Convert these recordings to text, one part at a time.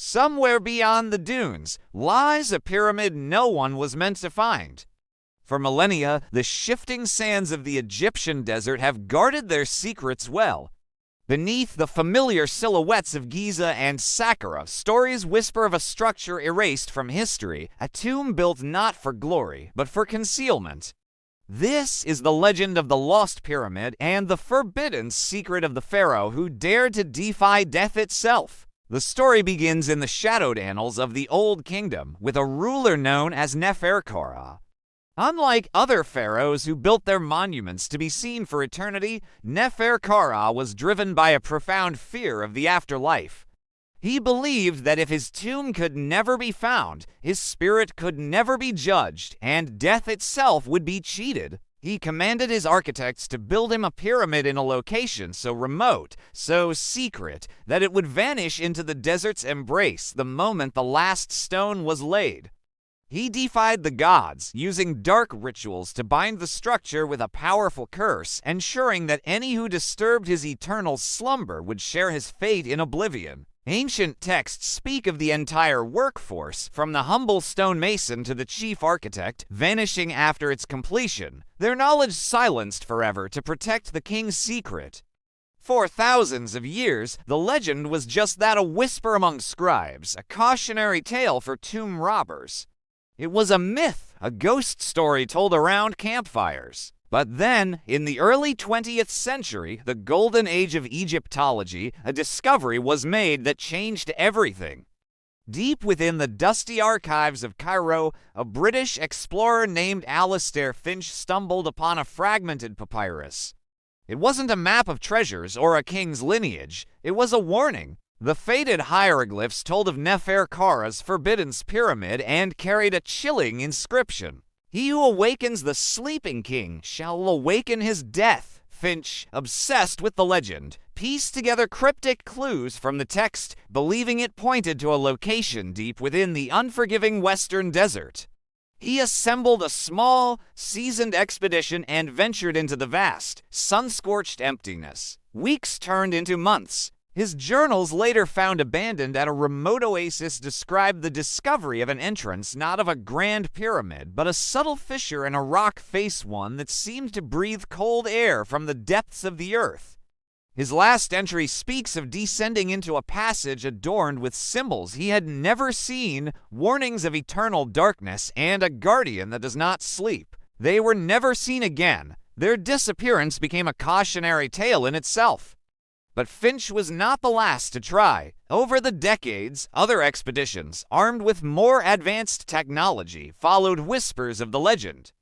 Somewhere beyond the dunes lies a pyramid no one was meant to find. For millennia, the shifting sands of the Egyptian desert have guarded their secrets well. Beneath the familiar silhouettes of Giza and Saqqara, stories whisper of a structure erased from history, a tomb built not for glory, but for concealment. This is the legend of the Lost Pyramid and the forbidden secret of the pharaoh who dared to defy death itself. The story begins in the shadowed annals of the Old Kingdom, with a ruler known as Neferkara. Unlike other pharaohs who built their monuments to be seen for eternity, Neferkara was driven by a profound fear of the afterlife. He believed that if his tomb could never be found, his spirit could never be judged, and death itself would be cheated. He commanded his architects to build him a pyramid in a location so remote, so secret, that it would vanish into the desert's embrace the moment the last stone was laid. He defied the gods, using dark rituals to bind the structure with a powerful curse, ensuring that any who disturbed his eternal slumber would share his fate in oblivion. Ancient texts speak of the entire workforce, from the humble stonemason to the chief architect, vanishing after its completion, their knowledge silenced forever to protect the king's secret. For thousands of years, the legend was just that, a whisper among scribes, a cautionary tale for tomb robbers. It was a myth, a ghost story told around campfires. But then, in the early 20th century, the golden age of Egyptology, a discovery was made that changed everything. Deep within the dusty archives of Cairo, a British explorer named Alastair Finch stumbled upon a fragmented papyrus. It wasn't a map of treasures or a king's lineage, it was a warning. The faded hieroglyphs told of Neferkara's forbidden pyramid and carried a chilling inscription. "He who awakens the sleeping king shall awaken his death." Finch, obsessed with the legend, pieced together cryptic clues from the text, believing it pointed to a location deep within the unforgiving western desert. He assembled a small, seasoned expedition and ventured into the vast, sun-scorched emptiness. Weeks turned into months. His journals, later found abandoned at a remote oasis, described the discovery of an entrance not of a grand pyramid, but a subtle fissure in a rock face, one that seemed to breathe cold air from the depths of the earth. His last entry speaks of descending into a passage adorned with symbols he had never seen, warnings of eternal darkness, and a guardian that does not sleep. They were never seen again. Their disappearance became a cautionary tale in itself. But Finch was not the last to try. Over the decades, other expeditions, armed with more advanced technology, followed whispers of the legend.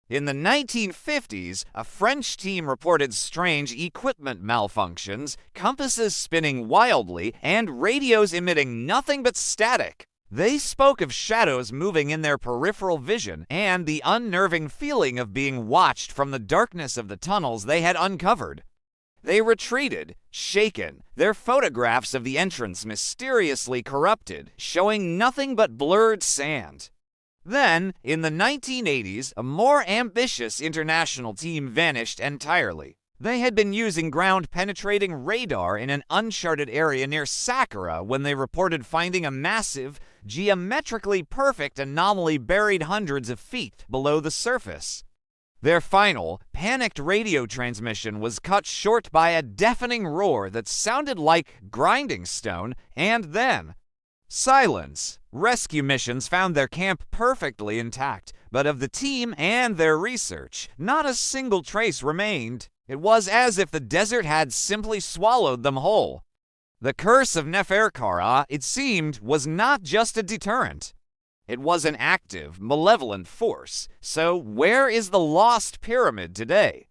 In the 1950s, a French team reported strange equipment malfunctions, compasses spinning wildly, and radios emitting nothing but static. They spoke of shadows moving in their peripheral vision and the unnerving feeling of being watched from the darkness of the tunnels they had uncovered. They retreated, shaken, their photographs of the entrance mysteriously corrupted, showing nothing but blurred sand. Then, in the 1980s, a more ambitious international team vanished entirely. They had been using ground-penetrating radar in an uncharted area near Saqqara when they reported finding a massive, geometrically perfect anomaly buried hundreds of feet below the surface. Their final, panicked radio transmission was cut short by a deafening roar that sounded like grinding stone, and then silence. Rescue missions found their camp perfectly intact, but of the team and their research, not a single trace remained. It was as if the desert had simply swallowed them whole. The curse of Neferkara, it seemed, was not just a deterrent. It was an active, malevolent force. So where is the lost pyramid today?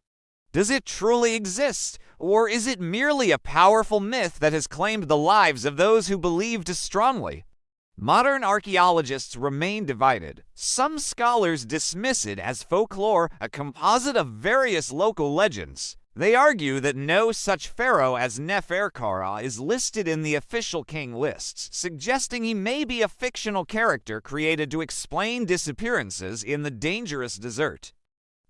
Does it truly exist, or is it merely a powerful myth that has claimed the lives of those who believed strongly? Modern archaeologists remain divided. Some scholars dismiss it as folklore, a composite of various local legends. They argue that no such pharaoh as Neferkara is listed in the official king lists, suggesting he may be a fictional character created to explain disappearances in the dangerous desert.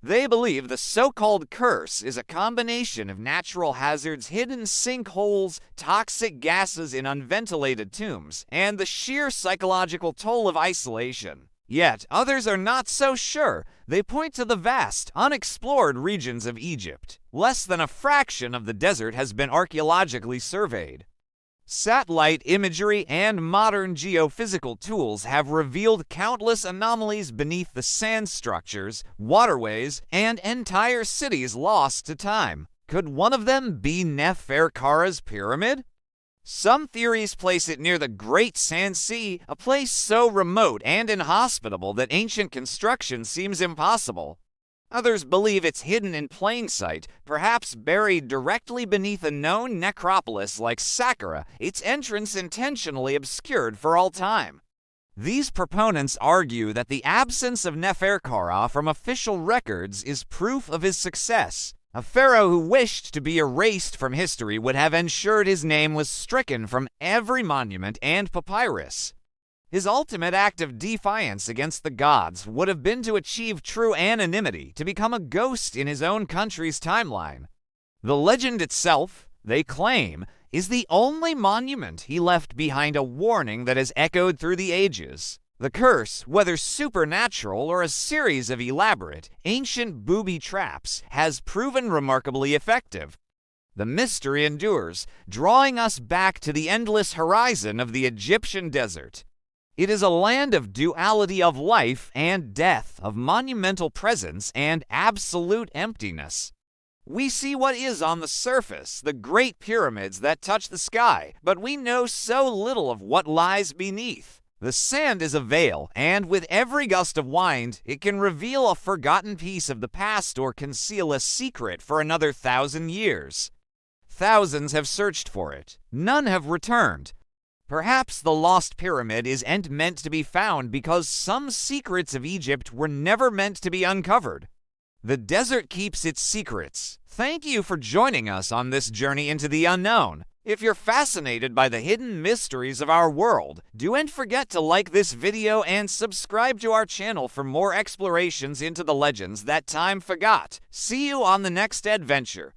They believe the so-called curse is a combination of natural hazards, hidden sinkholes, toxic gases in unventilated tombs, and the sheer psychological toll of isolation. Yet others are not so sure. They point to the vast, unexplored regions of Egypt. Less than a fraction of the desert has been archaeologically surveyed. Satellite imagery and modern geophysical tools have revealed countless anomalies beneath the sand structures, waterways, and entire cities lost to time. Could one of them be Neferkara's pyramid? Some theories place it near the Great Sand Sea, a place so remote and inhospitable that ancient construction seems impossible. Others believe it's hidden in plain sight, perhaps buried directly beneath a known necropolis like Saqqara, its entrance intentionally obscured for all time. These proponents argue that the absence of Neferkara from official records is proof of his success. A pharaoh who wished to be erased from history would have ensured his name was stricken from every monument and papyrus. His ultimate act of defiance against the gods would have been to achieve true anonymity, to become a ghost in his own country's timeline. The legend itself, they claim, is the only monument he left behind a warning that has echoed through the ages. The curse, whether supernatural or a series of elaborate, ancient booby traps, has proven remarkably effective. The mystery endures, drawing us back to the endless horizon of the Egyptian desert. It is a land of duality of life and death, of monumental presence and absolute emptiness. We see what is on the surface, the great pyramids that touch the sky, but we know so little of what lies beneath. The sand is a veil, and with every gust of wind, it can reveal a forgotten piece of the past or conceal a secret for another 1,000 years. Thousands have searched for it. None have returned. Perhaps the lost pyramid isn't meant to be found because some secrets of Egypt were never meant to be uncovered. The desert keeps its secrets. Thank you for joining us on this journey into the unknown. If you're fascinated by the hidden mysteries of our world, don't forget to like this video and subscribe to our channel for more explorations into the legends that time forgot. See you on the next adventure.